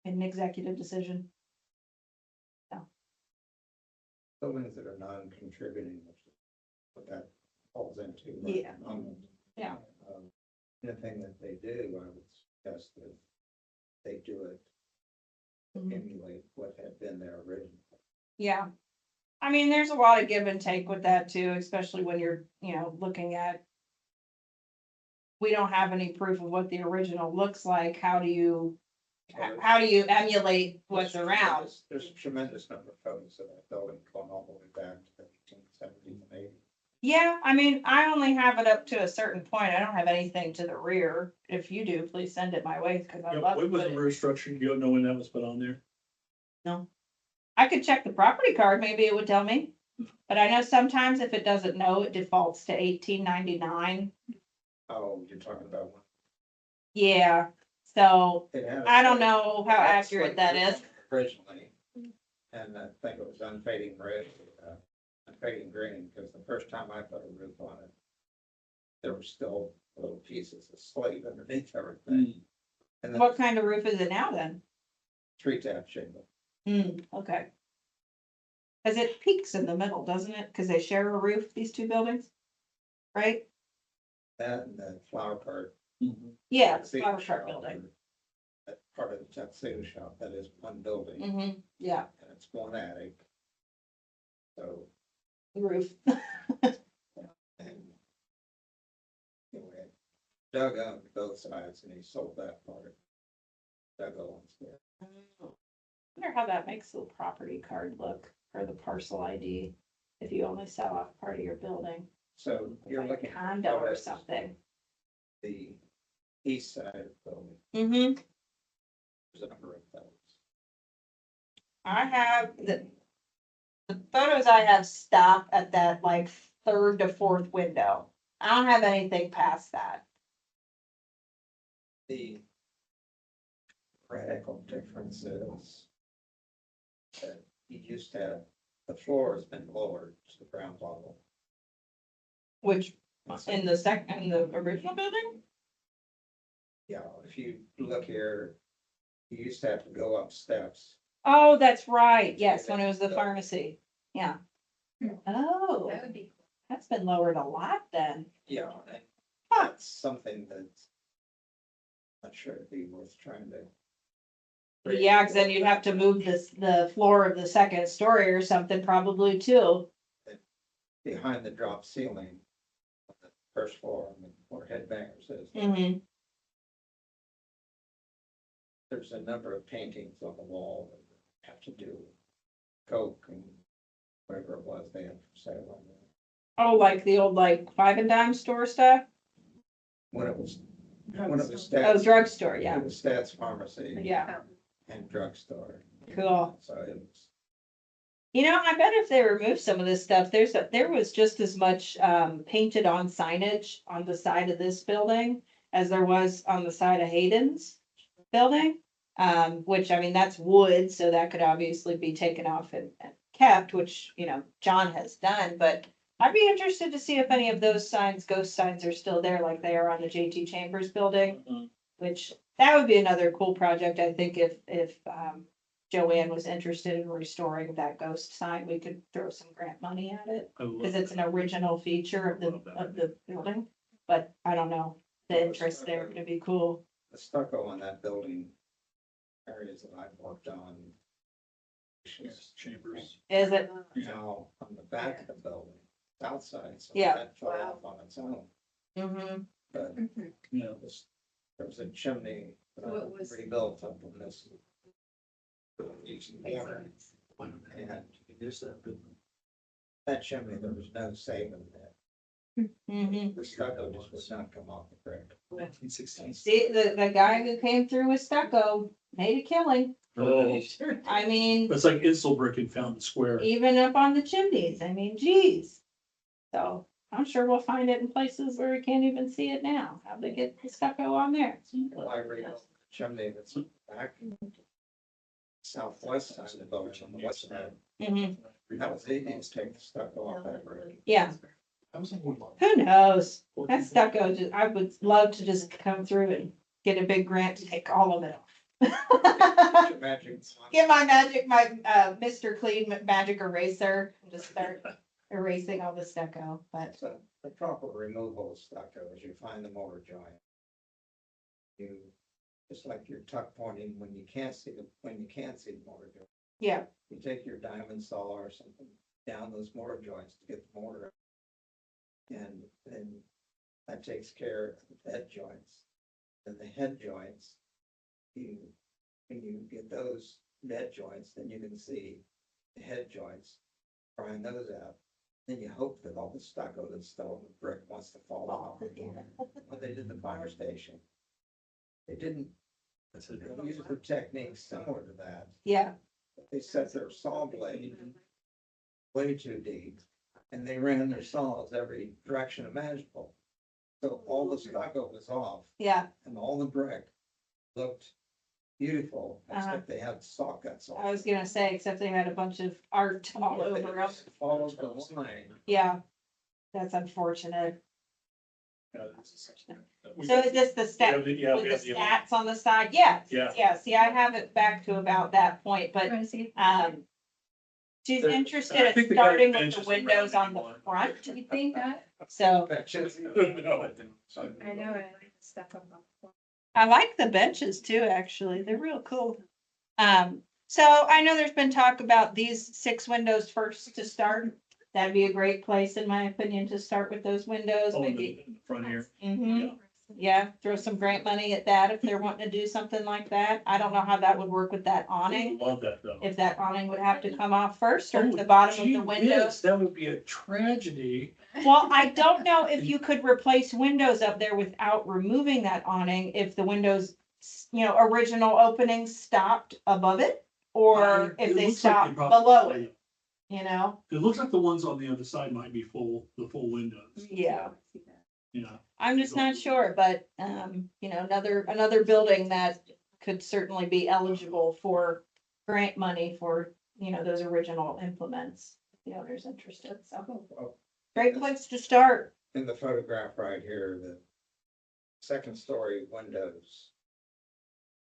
An executive decision. Buildings that are non-contributing, which is what that falls into. right? Yeah. Yeah. Anything that they do, I would suggest that they do it, Mhm. emulate what had been there originally. Yeah. I mean, there's a lot of give and take with that too, especially when you're, looking at. We don't have any proof of what the original looks like. How do you emulate what's around? There's a tremendous number of photos of that building going all the way back to the 1870s and 80s. Yeah, I mean, I only have it up to a certain point. I don't have anything to the rear. If you do, please send it my way, because I'd love to What was put the it. rear structure? You don't know when that was put on there? I could check the property card, maybe it would tell me. But I know sometimes if it doesn't know, it defaults to 1899. Oh, you're talking about one. Yeah, so It had a I don't slate- know how it had a accurate slate that roof is. Originally, and I think it was unfading red, unfading green, because the first time I put a roof on it, there were still little pieces of slate underneath everything. And then What kind of roof is it now then? 3-tap shingle. Okay. Cause it peaks in the middle, doesn't it? Cause they share a roof, these two buildings? Right? That and the flower cart. Yeah, it's tuxedo flower cart shop, building. That part of the tuxedo shop, that is one building, Yeah, and it's one attic. So, the roof. and anyway, Doug owned both sides and he sold that part. Doug owns it. Wonder how that makes the property card look for the parcel ID if you only sell off part of your building. So you're Like a looking. at condo or photos, something. The east side of the building, there's a number of those. I have the photos I have stop at that like third to fourth window. I don't have anything past that. The radical difference is that you used to have, the floor has been lowered to the ground level. Which And so, in the original building? yeah, if you look here, you used to have to go up steps. Oh, that's right. Yes, when it was the pharmacy. Yeah. Oh, that would be, that's been lowered a lot then. Yeah, and that's something that's not sure it'd be worth trying to. Yeah, cause then you'd have to move the floor of the second story or something probably too. Behind the drop ceiling, on the first floor, I mean, where Headbangers is, Mm-hmm. there's a number of paintings on the wall that have to do with Coke and whatever it was they had for sale on there. Oh, like the old like five and dime store stuff? When it was Oh, Stats. drugstore, yeah, It was Stats Pharmacy yeah, and drugstore. cool. So it was, I bet if they remove some of this stuff, there was just as much painted on signage on the side of this building as there was on the side of Hayden's building. Which, I mean, that's wood, so that could obviously be taken off and kept, which, John has done, but I'd be interested to see if any of those signs, ghost signs, are still there like they are on the JT Chambers building. Which, that would be another cool project, I think, if Joanne was interested in restoring that ghost sign, we could throw some grant money at it. Cause it's an original feature of the building, but I don't know, the interest there would be cool. the stucco on that building areas that I've worked on. Chambers. Is it? Now, on the back of the building, south side, so Yeah. that fell off on its own, Mm-hmm. but Yeah. there was a chimney What was- rebuilt up on this each corner. And that chimney, there was no saving that. Mhm. The stucco just would not come off the brick. 1916. See, the guy who came through with stucco made a killing. Oh, I mean, it's like Insel brick in Fountain Square. even up on the chimneys, I mean, geez. So I'm sure we'll find it in places where we can't even see it now. How'd they get the stucco on there? Well, I rebuilt the chimney that's back southwest side of the building on the west side. Mhm. That was easy to take the stucco off that brick. Yeah, I was like, what? who knows? That stucco, I would love to just come through and get a big grant to take all of it off. Magic. Get my Mr. Clean magic eraser, and just start erasing all the stucco, but, So the proper removal of stucco is you find the mortar joint. You, just like you're tuck pointing when you can't see the mortar joint. yeah, You take your diamond saw or something down those mortar joints to get the mortar. And then that takes care of the head joints. And the head joints, when you get those head joints, then you can see the head joints, prying those out. Then you hope that all the stucco that's still in the brick wants to fall off. When they did the fire station, they didn't use the techniques similar to that. yeah, They set their saw blade way too deep, and they ran their saws every direction imaginable. So all the stucco was off, yeah. and all the brick looked beautiful, except they had saw cuts I off. was gonna say, except they had a bunch of art all over them. Followed the line. Yeah, that's unfortunate. We So got- is this the we step have the- yeah, we with have the the- stats on the side? Yes, Yeah. yeah, see, I have it back to about that point, but, Want to see? she's There- interested I in think the guy starting with benches the around windows on the anyone. front, Do you think that? so. I know, I like the stuff up. I like the benches too, actually. They're real cool. So I know there's been talk about these 6 windows first to start. That'd be a great place, in my opinion, to start with those windows, Oh, in maybe. the front here. Mhm. Yeah, throw some grant money at that if they're wanting to do something like that. I don't know how that would work with that I awning. love that though. If that awning would have to come off first or Oh, if the bottom of gee the whiz, windows. That would be a tragedy. Well, I don't know if you could replace windows up there without removing that awning, if the windows, original openings stopped above it. Or It if they looks like stopped probably- below it, you know? It looks like the ones on the other side might be the full windows. Yeah. Yeah. I'm just not sure, but, another building that could certainly be eligible for grant money for, those original implements. If the owner's interested, so. Great place to start. In the photograph right here, the second story windows,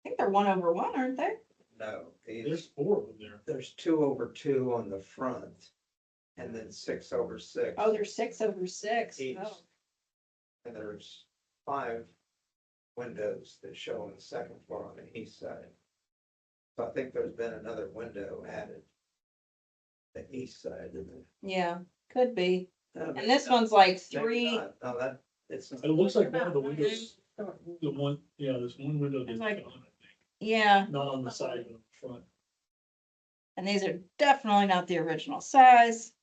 I think they're 1/1, aren't they? no, There's these, 4 of them there. there's 2/2 on the front. And then 6/6. Oh, they're 6/6. Each. Oh, And there's 5 windows that show on the second floor on the east side. So I think there's been another window added. The east side of the. yeah, could be. And this one's like Maybe 3, not. No, that, it's. It looks like one of the windows, there's one window that's It's on, I like- think, yeah, not on the side, but on the front. and these are definitely not the original size,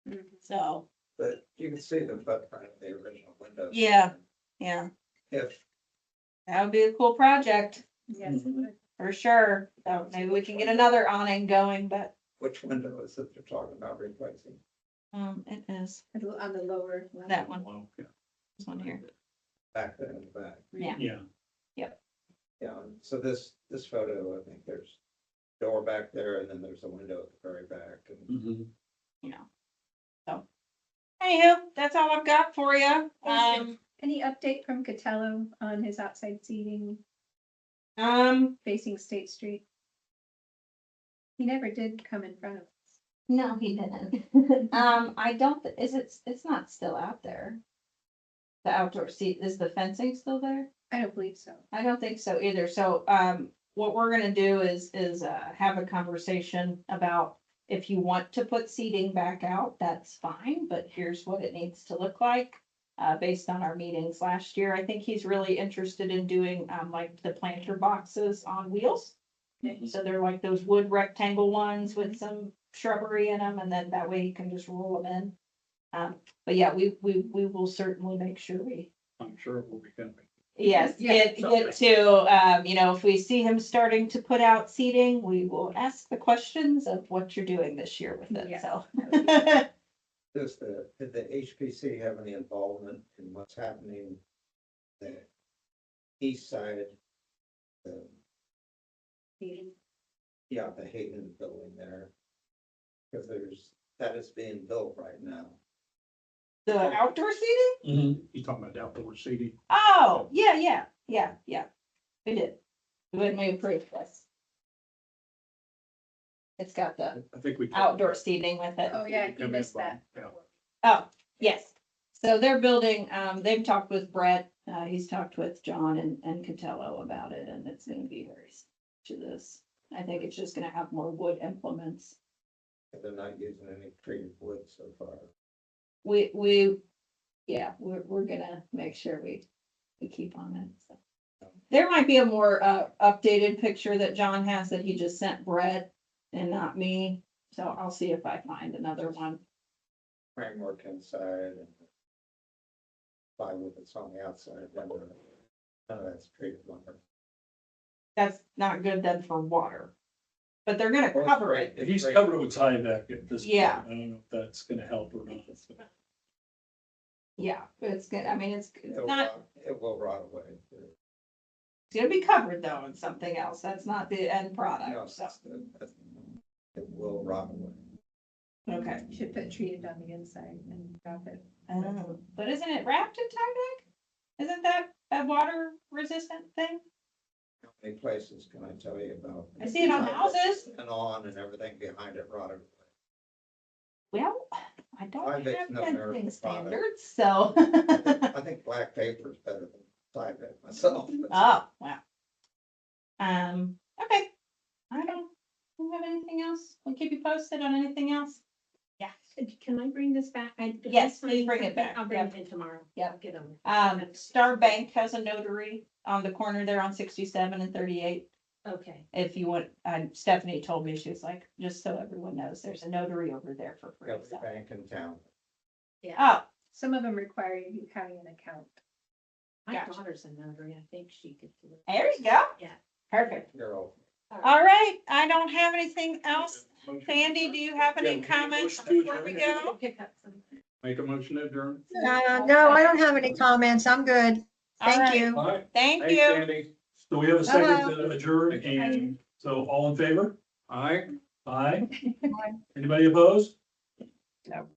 Mhm. so, But you can see the footprint of the original windows. Yeah. yeah, If, that would be a cool project, Yes, it would. for sure. So maybe we can get another awning going, but, which window is it they're talking about replacing? it is On the lower. level. that one, Wow, yeah. this one here. Back there in the back. Yeah. Yeah. Yeah, so this photo, I think there's door back there and then there's a window at the very back. And Mhm. Anywho, that's all I've got for you. Any update from Catello on his outside seating facing State Street? He never did come in front of us. No, he didn't. I don't, it's not still out there. The outdoor seat, is the fencing still there? I don't believe so. I don't think so either. So, what we're gonna do is have a conversation about if you want to put seating back out, that's fine, but here's what it needs to look like. Based on our meetings last year, I think he's really interested in doing, like the planter boxes on wheels. So they're like those wood rectangle ones with some shrubbery in them, and then that way you can just roll them in. But yeah, we will certainly make sure we, I'm sure it will be coming. yes, Yeah. get to, if we see him starting to put out seating, we will ask the questions of what you're doing this year with it, Yeah. so. Did the HPC have any involvement in what's happening? The east side, the, yeah, the Hayden building there. Because that is being built right now. The outdoor seating? You talking about outdoor seating? Oh, yeah. We did. When we approved this. It's got the I think we. outdoor seating with it. Oh, yeah, you Come in missed by- that. yeah. Oh, yes. So they're building, they've talked with Brett, he's talked with John and Catello about it, and it's gonna be very similar to this. I think it's just gonna have more wood implements. They're not using any treated wood so far. We're gonna make sure we keep on it, so. There might be a more, updated picture that John has that he just sent Brett and not me, so I'll see if I find another one. Framework inside and plywood that's on the outside. None of that's treated lumber. That's not good then for water. But they're gonna cover it. He's covered it with Tyvek at this point. Yeah. I don't know if that's gonna help or not. Yeah, but it's good. I mean, it's not, It will rot away. it's gonna be covered though in something else. That's not the end No, product, so, it will rot away. okay. You should put treated on the inside and wrap it. But isn't it wrapped in Tyvek? Isn't that a water resistant thing? How many places can I tell you about? I see it on houses. And on and everything behind it rotted away. Well, I don't Tyvek's have no fencing American product. standards, so. I think black paper is better than Tyvek myself. Oh, wow. Okay. I don't have anything else. We'll keep you posted on anything else. Yeah. Can I bring this back? Yes, please bring it back. I'll bring Yep. it in tomorrow. Yep. I'll get them. Star Bank has a notary on the corner there on 67 and 38. Okay. If you want, Stephanie told me, she was like, just so everyone knows, there's a notary over there for free. Every So. bank in town. Oh, Some of them require you having an account. My Gotcha. daughter's a notary. I think she could do it. there you go. Yeah. Perfect. Girl. All right. I don't have anything else. Motion- Sandy, do you have any Yeah, comments motion to before we adjourn. go? Pick up some. Make a motion to adjourn. No, I don't have any comments. I'm good. All Thank right. you. All right, Thank Hey, you. Sandy. so we have a second Hello. to adjourn, and so all in favor? Aye. Aye. Anybody opposed? No.